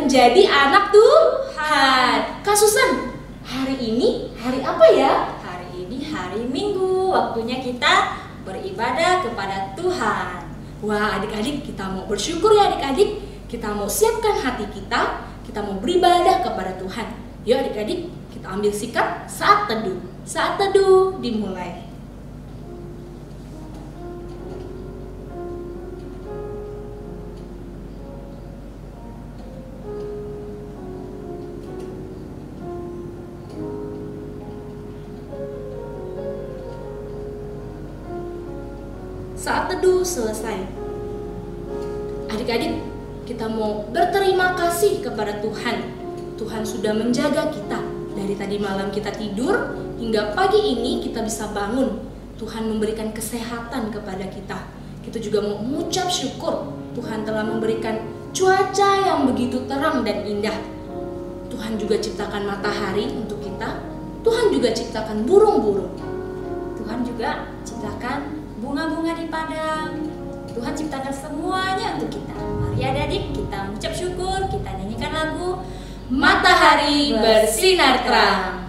menjadi anak Tuhan. Kak Susan, hari ini hari apa ya? Hari ini hari Minggu, waktunya kita beribadah kepada Tuhan. Wah, adik-adik, kita mau bersyukur ya adik-adik. Kita mau siapkan hati kita mau beribadah kepada Tuhan. Yuk adik-adik, kita ambil sikap saat teduh. Saat teduh dimulai. Saat teduh selesai. Adik-adik, kita mau berterima kasih kepada Tuhan. Tuhan sudah menjaga kita. Dari tadi malam kita tidur, hingga pagi ini kita bisa bangun. Tuhan memberikan kesehatan kepada kita. Kita juga mau mengucap syukur. Tuhan telah memberikan cuaca yang begitu terang dan indah. Tuhan juga ciptakan matahari untuk kita. Tuhan juga ciptakan burung-burung. Tuhan juga ciptakan bunga-bunga di padang. Tuhan ciptakan semuanya untuk kita. Mari adik-adik, kita mengucap syukur, kita nyanyikan lagu Matahari Bersinar Terang.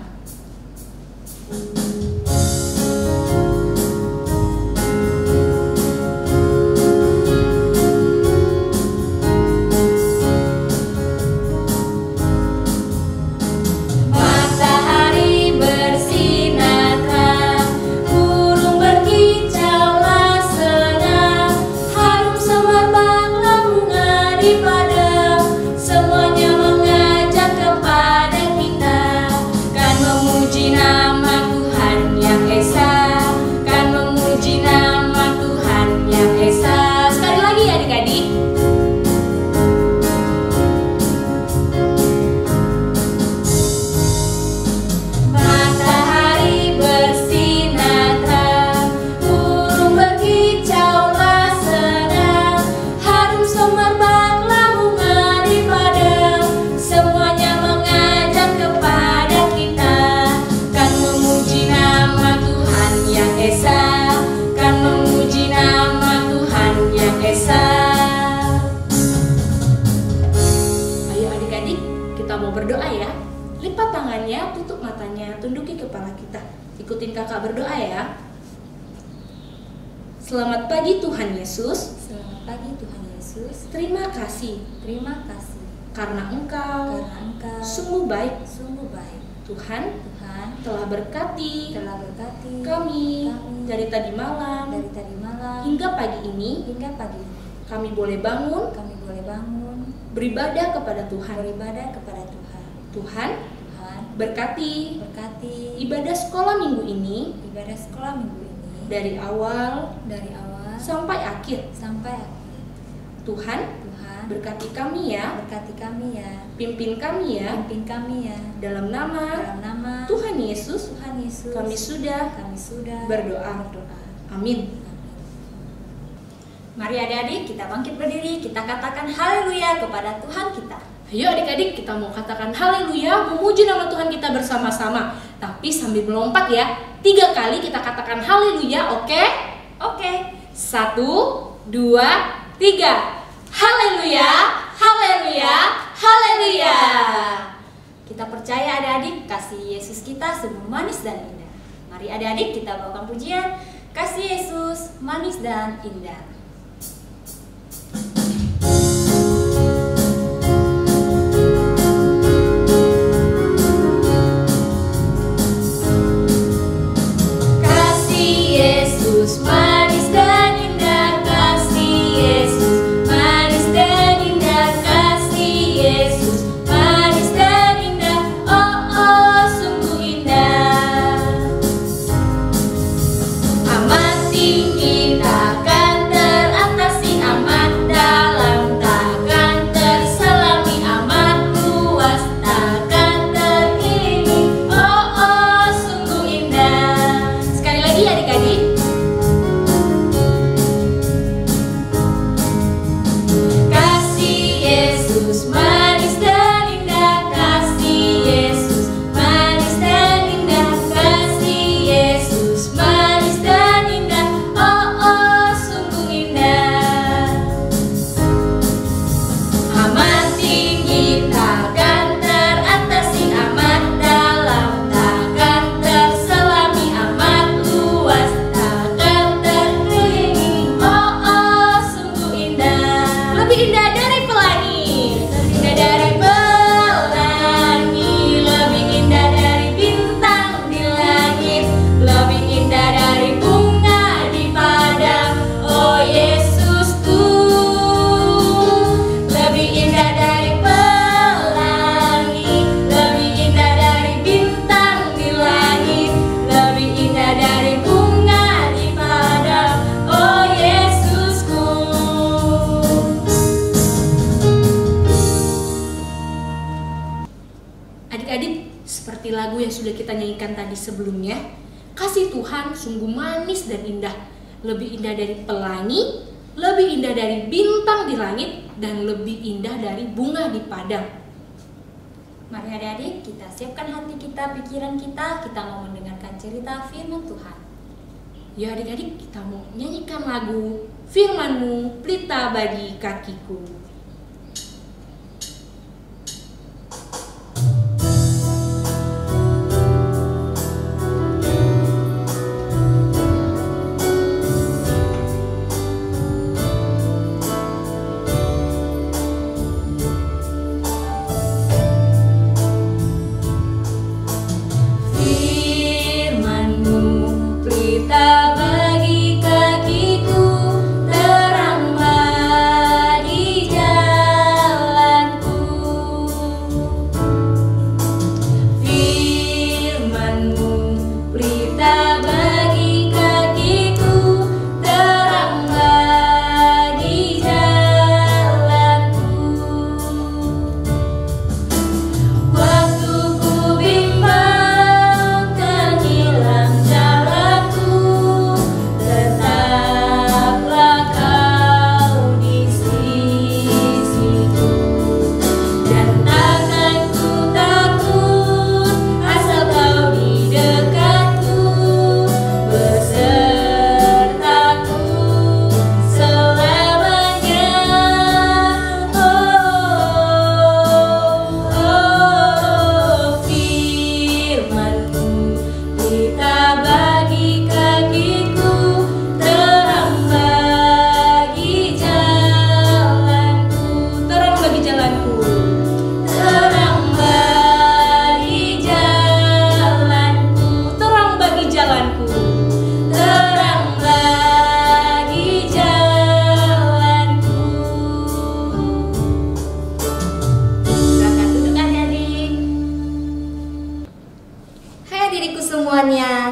Berdoa ya. Lipat tangannya, tutup matanya, tunduki kepala kita. Ikutin kakak berdoa ya. Selamat pagi Tuhan Yesus. Selamat pagi Tuhan Yesus. Terima kasih. Terima kasih. Karena Engkau sungguh baik. Sungguh baik. Tuhan telah berkati kami dari tadi malam hingga pagi ini. Kami boleh bangun. Beribadah kepada Tuhan. Tuhan berkati ibadah sekolah minggu ini dari awal sampai akhir. Tuhan berkati kami ya. Pimpin kami ya. Dalam nama Tuhan Yesus kami sudah berdoa. Amin. Mari adik-adik, kita bangkit berdiri, kita katakan haleluya kepada Tuhan kita. Ayo adik-adik, kita mau katakan haleluya, memuji nama Tuhan kita bersama-sama. Tapi sambil melompat ya, 3 kali kita katakan haleluya, oke? Oke. 1, 2, 3. Haleluya, haleluya, haleluya. Kita percaya adik-adik, kasih Yesus kita sungguh manis dan indah. Mari adik-adik, kita bawakan pujian kasih Yesus manis dan indah. Manis dan indah, kasih Yesus manis dan indah, kasih Yesus manis dan indah, oh oh sungguh indah. Amat tinggi takkan adik-adik, seperti lagu yang sudah kita nyanyikan tadi sebelumnya, kasih Tuhan sungguh manis dan indah. Lebih indah dari pelangi, lebih indah dari bintang di langit, dan lebih indah dari bunga di padang. Mari adik-adik, kita siapkan hati kita, pikiran kita mau mendengarkan cerita firman Tuhan. Ya adik-adik, kita mau nyanyikan lagu Firman-Mu Pelita Bagi Kakiku.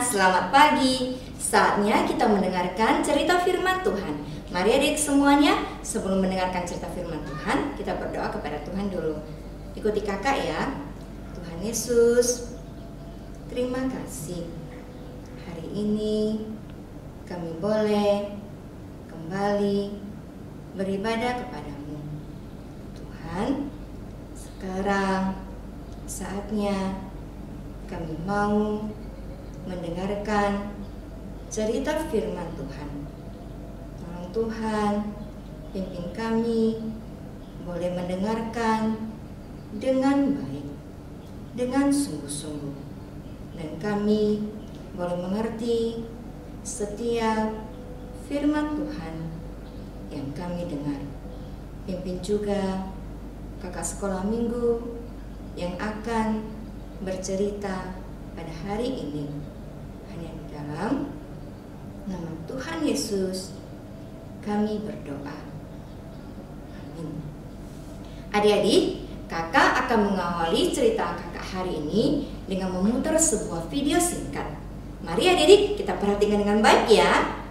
Selamat pagi. Saatnya kita mendengarkan cerita firman Tuhan. Mari adik semuanya, sebelum mendengarkan cerita firman Tuhan, kita berdoa kepada Tuhan dulu. Ikuti kakak ya. Tuhan Yesus, terima kasih. Hari ini kami boleh kembali beribadah kepadamu. Tuhan, sekarang saatnya kami mau mendengarkan cerita firman Tuhan. Tolong Tuhan, pimpin kami boleh mendengarkan dengan baik, dengan sungguh-sungguh, dan kami boleh mengerti setiap firman Tuhan yang kami dengar. Pimpin juga kakak sekolah minggu yang akan bercerita pada hari ini. Hanya di dalam nama Tuhan Yesus kami berdoa. Amin. Adik-adik, kakak akan mengawali cerita kakak hari ini dengan memutar sebuah video singkat. Mari adik-adik kita perhatikan dengan baik ya.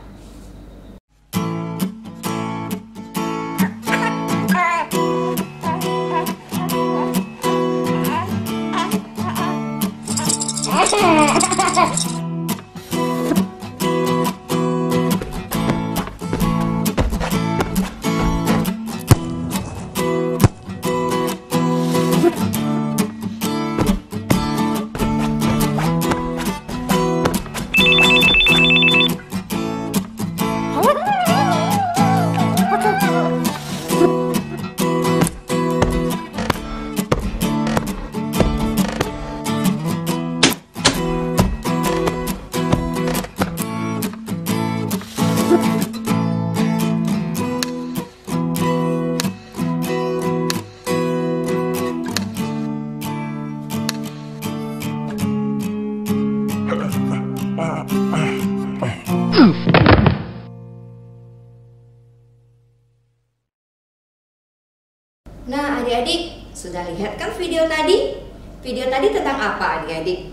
Nah adik-adik, sudah lihat kan video tadi? Video tadi tentang apa adik-adik?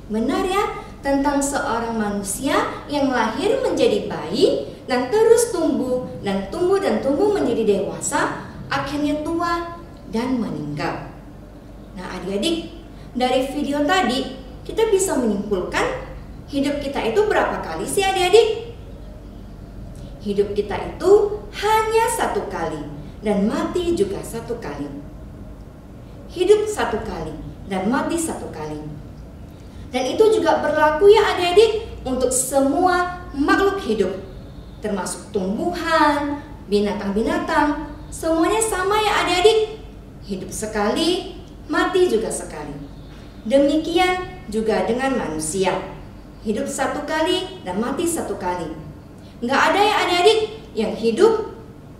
Benar ya, tentang seorang manusia yang lahir menjadi bayi dan terus tumbuh dan tumbuh menjadi dewasa, akhirnya tua dan meninggal. Nah adik-adik, dari video tadi kita bisa menyimpulkan hidup kita itu berapa kali sih adik-adik? Hidup kita itu hanya satu kali dan mati juga satu kali. Hidup satu kali dan mati satu kali. Dan itu juga berlaku ya adik-adik untuk semua makhluk hidup, termasuk tumbuhan, binatang-binatang, semuanya sama ya adik-adik. Hidup sekali, mati juga sekali. Demikian juga dengan manusia. Hidup satu kali dan mati satu kali. Nggak ada ya adik-adik yang hidup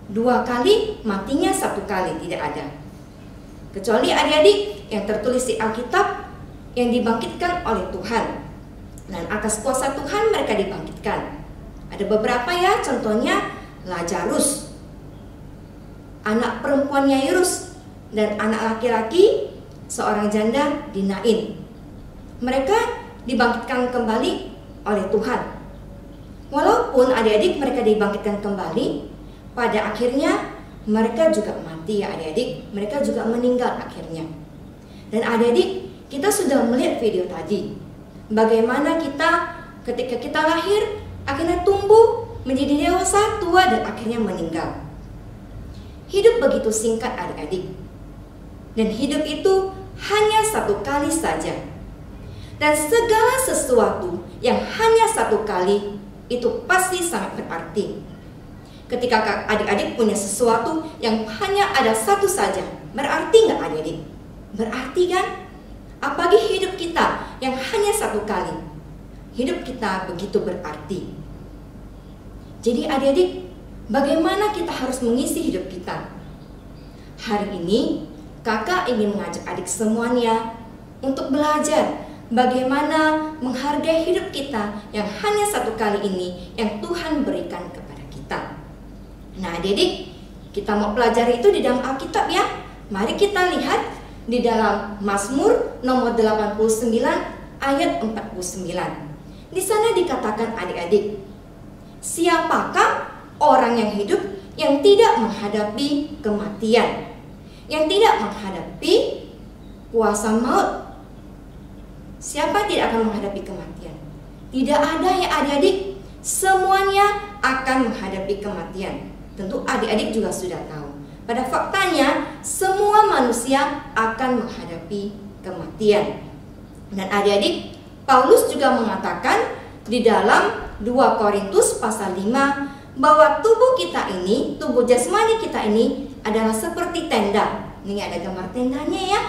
2 kali, matinya 1 kali, tidak ada. Kecuali adik-adik yang tertulis di Alkitab yang dibangkitkan oleh Tuhan. Dan atas kuasa Tuhan mereka dibangkitkan. Ada beberapa ya, contohnya Lazarus, anak perempuannya Yairus, dan anak laki-laki seorang janda di Nain. Mereka dibangkitkan kembali oleh Tuhan. Walaupun adik-adik mereka dibangkitkan kembali, pada akhirnya mereka juga mati ya adik-adik, mereka juga meninggal akhirnya. Dan adik-adik, kita sudah melihat video tadi, bagaimana kita ketika kita lahir, akhirnya tumbuh, menjadi dewasa, tua, dan akhirnya meninggal. Hidup begitu singkat adik-adik. Dan hidup itu hanya 1 kali saja. Dan segala sesuatu yang hanya 1 kali, itu pasti sangat berarti. Ketika adik-adik punya sesuatu yang hanya ada 1 saja, berarti nggak adik-adik? Berarti kan? Apalagi hidup kita yang hanya 1 kali. Hidup kita begitu berarti. Jadi adik-adik, bagaimana kita harus mengisi hidup kita? Hari ini kakak ingin mengajak adik semuanya untuk belajar bagaimana menghargai hidup kita yang hanya 1 kali ini yang Tuhan berikan kepada kita. Nah adik-adik, kita mau pelajari itu di dalam Alkitab ya. Mari kita lihat di dalam Mazmur nomor 89 ayat 49. Di sana dikatakan adik-adik, siapakah orang yang hidup yang tidak menghadapi kematian, yang tidak menghadapi kuasa maut? Siapa tidak akan menghadapi kematian? Tidak ada ya adik-adik, semuanya akan menghadapi kematian. Tentu adik-adik juga sudah tahu. Pada faktanya, semua manusia akan menghadapi kematian. Dan adik-adik, Paulus juga mengatakan di dalam 2 Korintus pasal 5 bahwa tubuh kita ini, tubuh jasmani kita ini adalah seperti tenda. Ini ada gambar tendanya ya.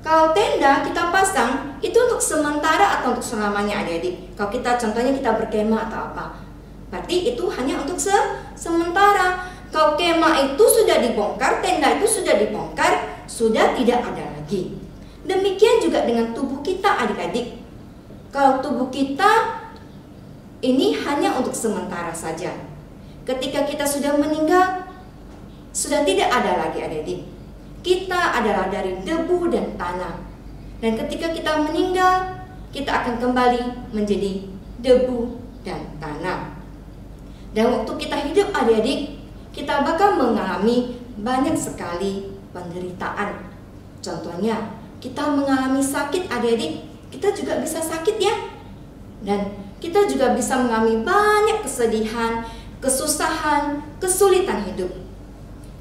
Kalau tenda kita pasang itu untuk sementara atau untuk selamanya adik-adik. Kalau kita contohnya kita berkemah atau apa, berarti itu hanya untuk sementara. Kalau kemah itu sudah dibongkar, tenda itu sudah dibongkar, sudah tidak ada lagi. Demikian juga dengan tubuh kita adik-adik. Kalau tubuh kita ini hanya untuk sementara saja. Ketika kita sudah meninggal, sudah tidak ada lagi adik-adik. Kita adalah dari debu dan tanah. Dan ketika kita meninggal, kita akan kembali menjadi debu dan tanah. Dan waktu kita hidup adik-adik, kita bakal mengalami banyak sekali penderitaan. Contohnya, kita mengalami sakit adik-adik, kita juga bisa sakit ya. Dan kita juga bisa mengalami banyak kesedihan, kesusahan, kesulitan hidup.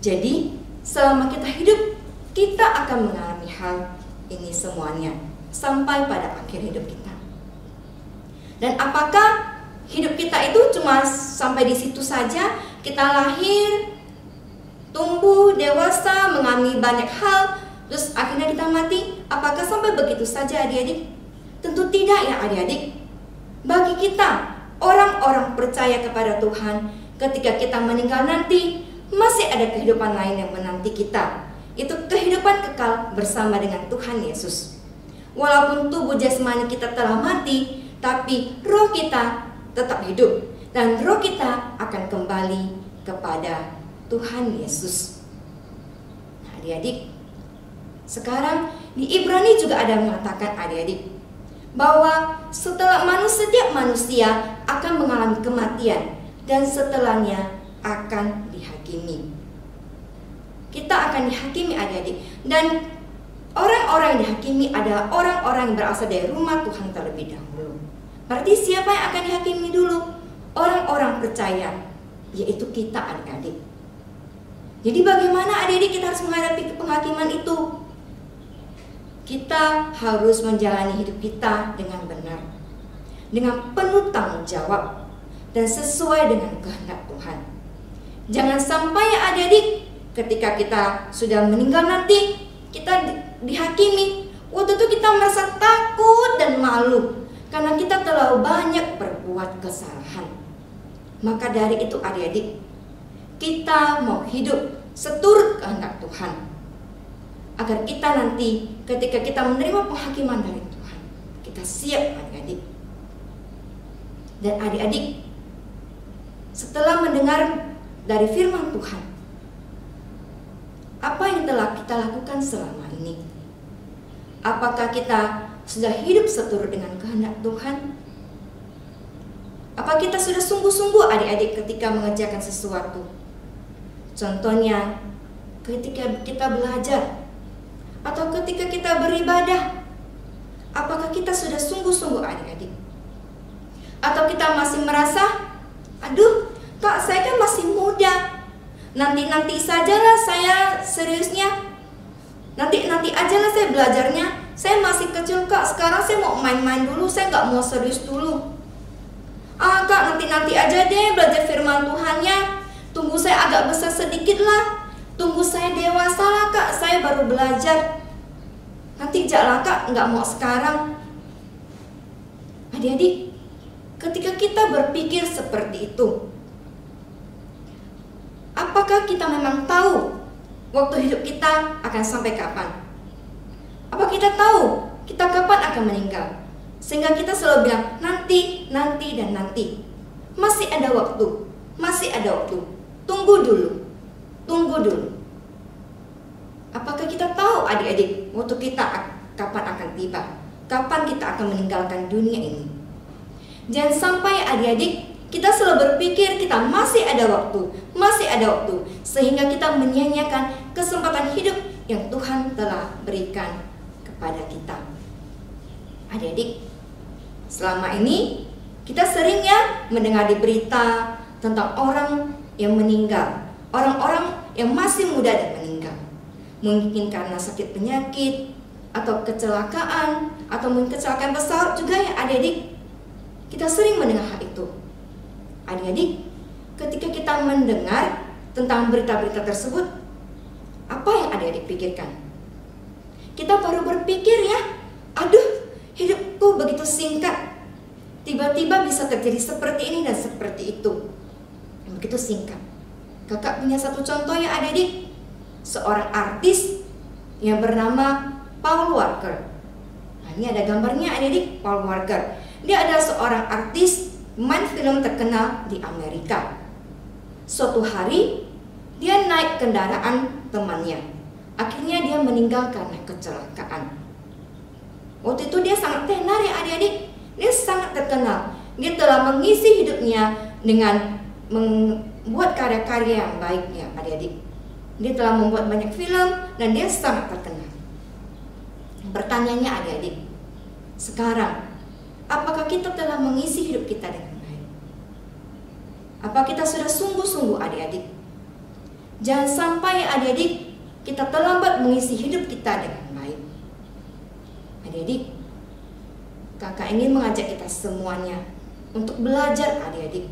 Jadi, selama kita hidup, kita akan mengalami hal ini semuanya sampai pada akhir hidup kita. Dan apakah hidup kita itu cuma sampai di situ saja? Kita lahir, tumbuh, dewasa, mengalami banyak hal, terus akhirnya kita mati. Apakah sampai begitu saja adik-adik? Tentu tidak ya adik-adik. Bagi kita, orang-orang percaya kepada Tuhan, ketika kita meninggal nanti, masih ada kehidupan lain yang menanti kita. Itu kehidupan kekal bersama dengan Tuhan Yesus. Walaupun tubuh jasmani kita telah mati, tapi roh kita tetap hidup. Dan roh kita akan kembali kepada Tuhan Yesus. Nah adik-adik, sekarang di Ibrani juga ada mengatakan adik-adik bahwa setelah setiap manusia akan mengalami kematian dan setelahnya akan dihakimi. Kita akan dihakimi adik-adik. Dan Orang-orang yang dihakimi adalah orang-orang yang berasal dari rumah Tuhan terlebih dahulu. Berarti siapa yang akan dihakimi dulu? Orang-orang percaya, yaitu kita adik-adik. Jadi bagaimana adik-adik kita harus menghadapi penghakiman itu? Kita harus menjalani hidup kita dengan benar, dengan penuh tanggung jawab, dan sesuai dengan kehendak Tuhan. Jangan sampai adik-adik ketika kita sudah meninggal nanti, kita dihakimi. Waktu itu kita merasa takut dan malu karena kita terlalu banyak berbuat kesalahan. Maka dari itu adik-adik, kita mau hidup seturut kehendak Tuhan, agar kita nanti ketika kita menerima penghakiman dari Tuhan, kita siap adik-adik. Dan adik-adik, setelah mendengar dari firman Tuhan, apa yang telah kita lakukan selama ini? Apakah kita sudah hidup seturut dengan kehendak Tuhan? Apa kita sudah sungguh-sungguh adik-adik ketika mengerjakan sesuatu? Contohnya, ketika kita belajar atau ketika kita beribadah, apakah kita sudah sungguh-sungguh adik-adik? Atau kita masih merasa, aduh kak, saya kan masih muda, nanti sajalah saya seriusnya, nanti ajalah saya belajarnya, saya masih kecil kak, sekarang saya mau main-main dulu, saya nggak mau serius dulu. Ah kak, nanti aja deh belajar firman Tuhannya, tunggu saya agak besar sedikit lah, tunggu saya dewasa lah kak, saya baru belajar. Nanti janganlah kak, nggak mau sekarang. Adik-adik, ketika kita berpikir seperti itu, apakah kita memang tahu waktu hidup kita akan sampai kapan? Apa kita tahu kita kapan akan meninggal? Sehingga kita selalu bilang nanti, dan nanti. Masih ada waktu, tunggu dulu. Apakah kita tahu adik-adik waktu kita kapan akan tiba? Kapan kita akan meninggalkan dunia ini? Jangan sampai adik-adik kita selalu berpikir kita masih ada waktu, sehingga kita menyia-nyiakan kesempatan hidup yang Tuhan telah berikan kepada kita. Adik-adik, selama ini kita seringnya mendengar di berita tentang orang yang meninggal, orang-orang yang masih muda dan meninggal. Mungkin karena sakit penyakit, atau kecelakaan, atau mungkin kecelakaan pesawat juga ya adik-adik. Kita sering mendengar hal itu. Adik-adik, ketika kita mendengar tentang berita-berita tersebut, apa yang adik-adik pikirkan? Kita baru berpikir ya, aduh hidupku begitu singkat, tiba-tiba bisa terjadi seperti ini dan seperti itu. Begitu singkat. Kakak punya satu contoh ya adik-adik, seorang artis yang bernama Paul Walker. Nah, ini ada gambarnya adik-adik, Paul Walker. Dia adalah seorang artis pemain film terkenal di Amerika. Suatu hari dia naik kendaraan temannya. Akhirnya dia meninggal karena kecelakaan. Waktu itu dia sangat tenar ya adik-adik. Dia sangat terkenal. Dia telah mengisi hidupnya dengan membuat karya-karya yang baik ya adik-adik. Dia telah membuat banyak film dan dia sangat terkenal. Pertanyaannya adik-adik, sekarang apakah kita telah mengisi hidup kita dengan baik? Apa kita sudah sungguh-sungguh adik-adik? Jangan sampai adik-adik kita terlambat mengisi hidup kita dengan baik. Adik-adik, kakak ingin mengajak kita semuanya untuk belajar adik-adik.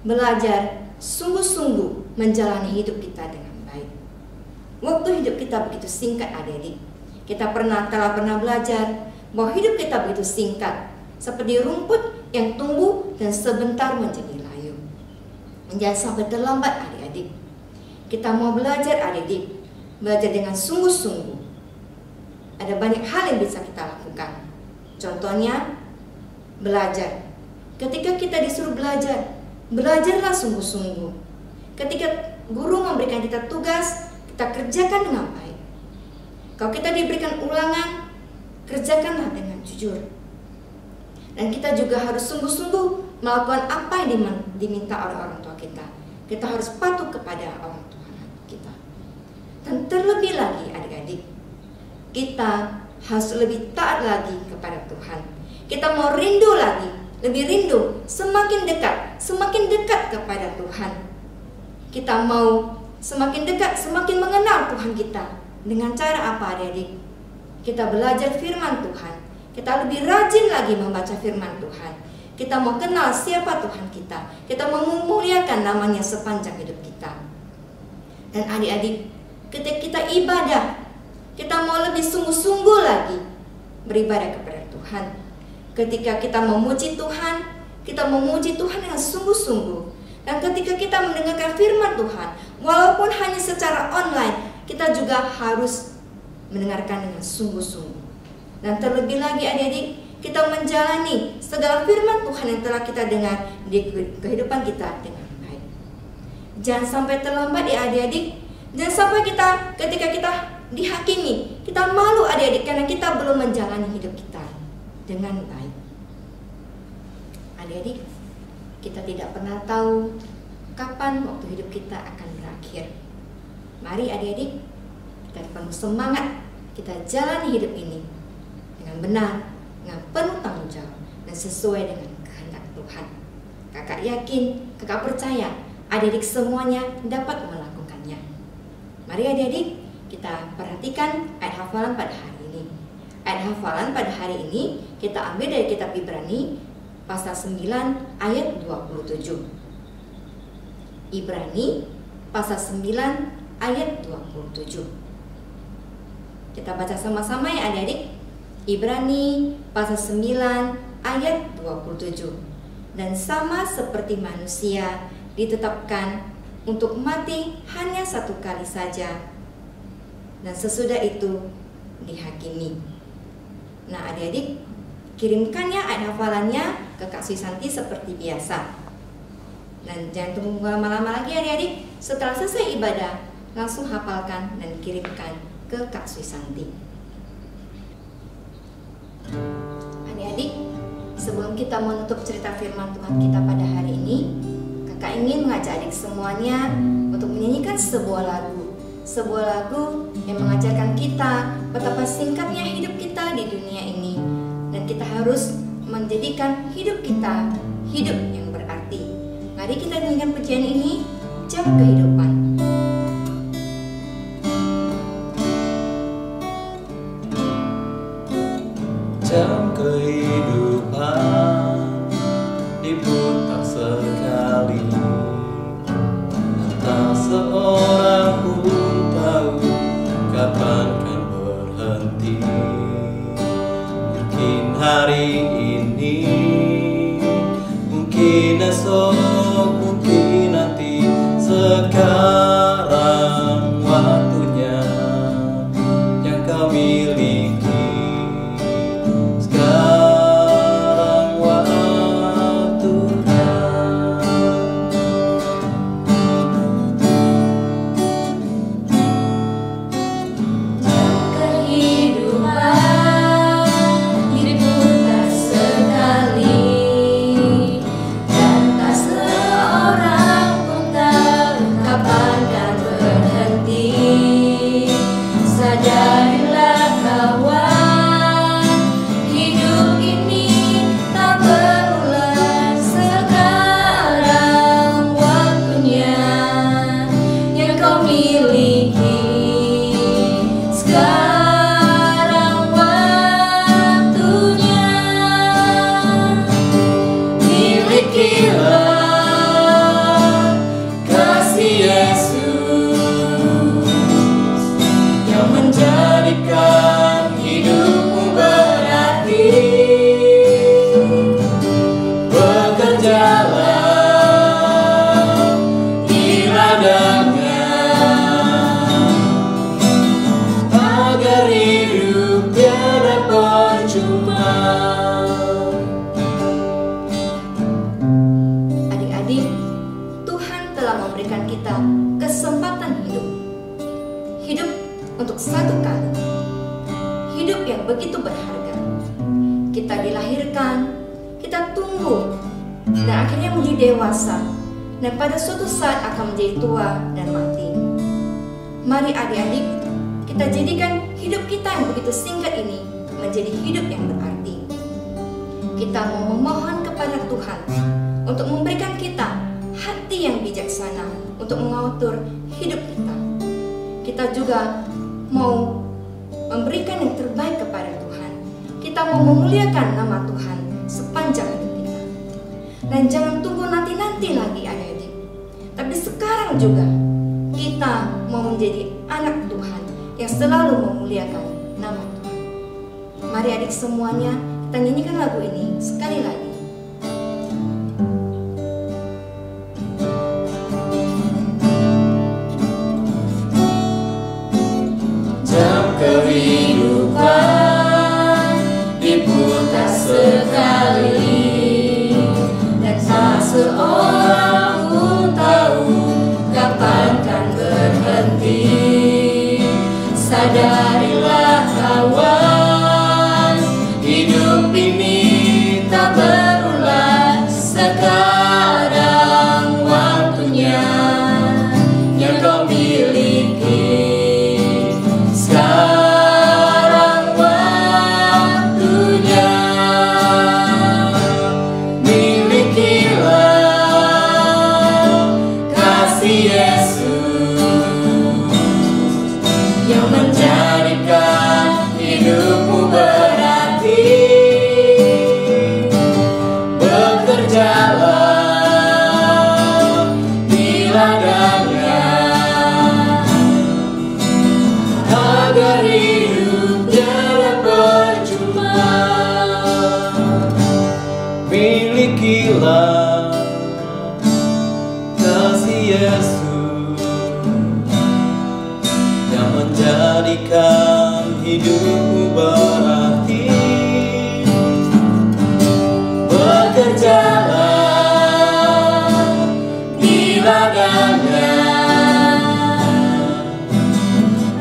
Belajar sungguh-sungguh menjalani hidup kita dengan baik. Waktu hidup kita begitu singkat adik-adik. Kita telah pernah belajar bahwa hidup kita begitu singkat, seperti rumput yang tumbuh dan sebentar menjadi layu. Jangan sampai terlambat adik-adik. Kita mau belajar adik-adik, belajar dengan sungguh-sungguh. Ada banyak hal yang bisa kita lakukan. Contohnya, belajar. Ketika kita disuruh belajar, belajarlah sungguh-sungguh. Ketika guru memberikan kita tugas, kita kerjakan dengan baik. Kalau kita diberikan ulangan, kerjakanlah dengan jujur. Dan kita juga harus sungguh-sungguh melakukan apa yang diminta oleh orang tua kita. Kita harus patuh kepada orang tua kita. Dan terlebih lagi adik-adik, kita harus lebih taat lagi kepada Tuhan. Kita mau rindu lagi, lebih rindu, semakin dekat kepada Tuhan. Kita mau semakin dekat, semakin mengenal Tuhan kita. Dengan cara apa adik-adik? Kita belajar firman Tuhan. Kita lebih rajin lagi membaca firman Tuhan. Kita mau kenal siapa Tuhan kita. Kita mau memuliakan namanya sepanjang hidup kita. Dan adik-adik, ketika kita ibadah, kita mau lebih sungguh-sungguh lagi beribadah kepada Tuhan. Ketika kita memuji Tuhan, kita memuji Tuhan dengan sungguh-sungguh. Dan ketika kita mendengarkan firman Tuhan, walaupun hanya secara online, kita juga harus mendengarkan dengan sungguh-sungguh. Dan terlebih lagi adik-adik, kita menjalani segala firman Tuhan yang telah kita dengar di kehidupan kita dengan baik. Jangan sampai terlambat ya adik-adik. Jangan sampai ketika kita dihakimi, kita malu adik-adik karena kita belum menjalani hidup kita dengan baik. Adik-adik, kita tidak pernah tahu kapan waktu hidup kita akan berakhir. Mari adik-adik, kita penuh semangat, kita jalani hidup ini dengan benar, dengan penuh tanggung jawab, dan sesuai dengan kehendak Tuhan. Kakak yakin, kakak percaya, adik-adik semuanya dapat melakukannya. Mari adik-adik, kita perhatikan ayat hafalan pada hari ini. Ayat hafalan pada hari ini kita ambil dari kitab Ibrani pasal 9 ayat 27. Ibrani pasal 9 ayat 27. Kita baca sama-sama ya adik-adik. Ibrani pasal 9 ayat 27. Dan sama seperti manusia ditetapkan untuk mati hanya satu kali saja, dan sesudah itu dihakimi. Nah adik-adik, kirimkannya ayat hafalannya ke Kak Susanti seperti biasa. Dan jangan tunggu lama-lama lagi adik-adik. Setelah selesai ibadah, langsung hafalkan dan kirimkan ke Kak Susanti. Adik-adik, sebelum kita menutup cerita firman Tuhan kita pada hari ini, kakak ingin mengajak adik semuanya untuk menyanyikan sebuah lagu. Sebuah lagu yang mengajarkan kita betapa singkatnya hidup kita di dunia ini. Dan kita harus menjadikan hidup kita hidup yang berarti. Mari kita nyanyikan pujian ini, Jam Kehidupan. Jam kehidupan diputar sekali, tak seorang pun tahu kapan kan berhenti. Mungkin hari ini, mungkin esok, mungkin nanti. Sekarang waktunya yang kau miliki. Begitu berharga. Kita dilahirkan, kita tumbuh, dan akhirnya menjadi dewasa, dan pada suatu saat akan menjadi tua dan mati. Mari adik-adik, kita jadikan hidup kita yang begitu begitu singkat ini menjadi hidup yang berarti. Kita mau memohon kepada Tuhan untuk memberikan kita hati yang bijaksana untuk mengatur hidup kita. Kita juga mau memberikan yang terbaik kepada Tuhan. Kita mau memuliakan nama Tuhan sepanjang hidup kita. Dan jangan tunggu nanti-nanti lagi adik-adik, tapi sekarang juga kita mau menjadi anak Tuhan yang selalu memuliakan nama Tuhan. Mari adik semuanya, kita nyanyikan lagu ini sekali lagi. Jam kehidupan diputar sekali, dan tak seorang pun tahu kapan kan berhenti. Sadarilah kawan, hidup ini tak berulang. Sekarang waktunya yang kau miliki. Sekarang waktunya, milikilah kasih Yesus yang menjadikan hidupmu berarti. Bekerjalah di ladangnya agar hidup tiada percuma. Milikilah kasih Yesus yang menjadikan hidupmu berarti. Bekerjalah di ladangnya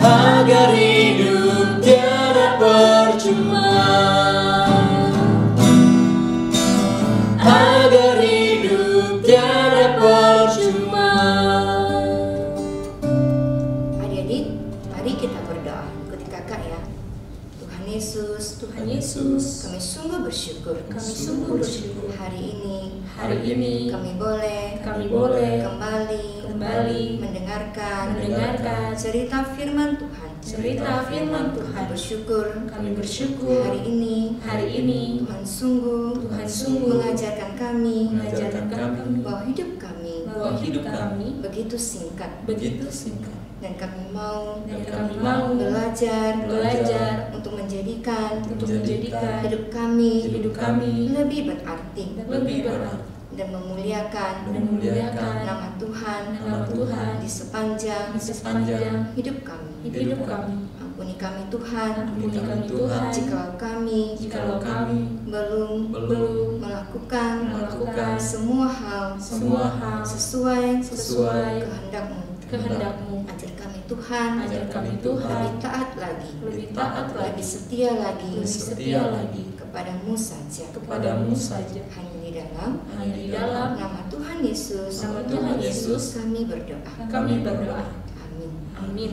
agar hidup tiada percuma. Agar hidup tiada percuma. Adik-adik, mari kita berdoa. Ikuti kakak ya. Tuhan Yesus, Tuhan Yesus, kami sungguh bersyukur. kami sungguh bersyukur Hari ini kami boleh kembali mendengarkan cerita firman Tuhan. Kami bersyukur Kami bersyukur hari ini Tuhan sungguh mengajarkan kami bahwa hidup kami begitu singkat, dan kami mau belajar untuk menjadikan hidup kami lebih berarti dan memuliakan nama Tuhan di sepanjang hidup kami. Ampuni kami Tuhan, jikalau kami belum melakukan semua hal sesuai kehendak-Mu. Ajar kami Tuhan, lebih taat lagi, lebih setia lagi kepadamu saja. Hanya di dalam nama Tuhan Yesus kami berdoa. Amin. Amin.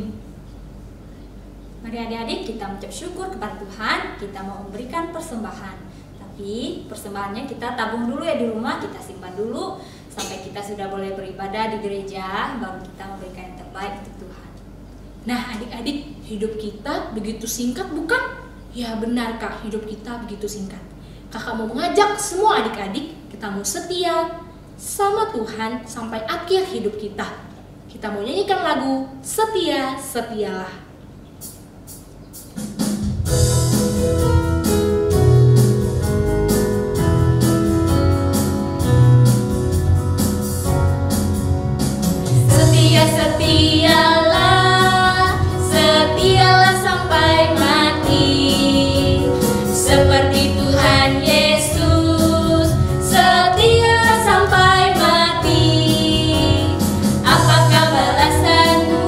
Mari adik-adik kita mengucap syukur kepada Tuhan. Kita mau memberikan persembahan, tapi persembahannya kita tabung dulu ya di rumah, kita simpan dulu sampai kita sudah boleh beribadah di gereja, baru kita memberikan yang terbaik untuk Tuhan. Nah adik-adik, hidup kita begitu singkat bukan? Ya benar Kak, hidup kita begitu singkat. Kakak mau mengajak semua adik-adik, kita mau setia sama Tuhan sampai akhir hidup kita. Kita mau nyanyikan lagu Setia Setialah. Setialah, setialah sampai mati, seperti Tuhan Yesus setia sampai mati. Apakah balasanmu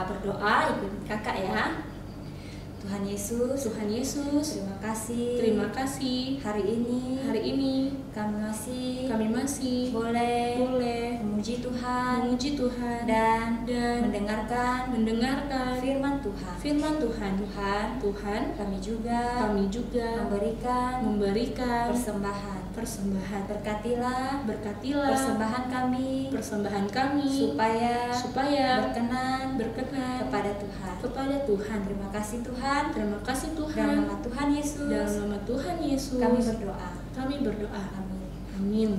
berdoa, ikutin kakak ya. Tuhan Yesus, terima kasih hari ini kami masih boleh memuji Tuhan dan mendengarkan firman Tuhan. Tuhan, kami juga memberikan persembahan. Berkatilah persembahan kami supaya berkenan kepada Tuhan. Terima kasih Tuhan. Dalam nama Tuhan Yesus. Kami berdoa. Amin.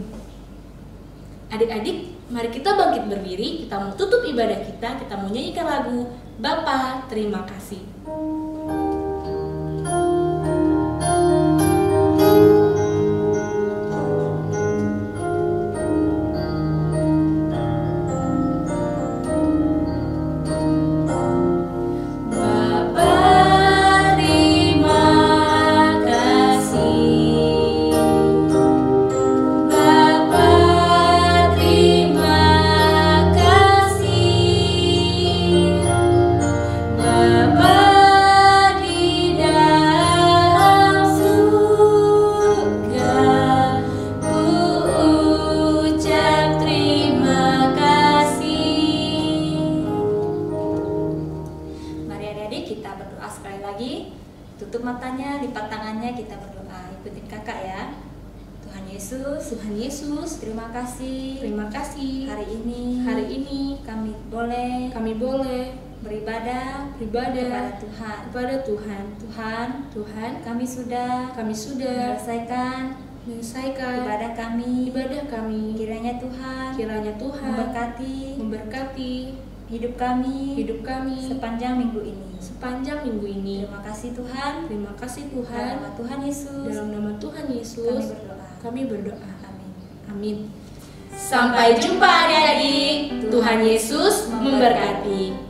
Adik-adik, mari kita bangkit berdiri. Kita mau tutup ibadah kita. Kita mau nyanyikan lagu Bapa Terima Kasih. Tutup matanya, lipat tangannya, kita berdoa. Ikutin kakak ya. Tuhan Yesus, terima kasih. Hari ini kami boleh beribadah kepada Tuhan. Tuhan, kami sudah menyelesaikan ibadah kami. Kiranya Tuhan memberkati hidup kami sepanjang minggu ini. Terima kasih Tuhan. Dalam nama Tuhan Yesus. Kami berdoa. Amin. Sampai jumpa adik-adik. Tuhan Yesus memberkati.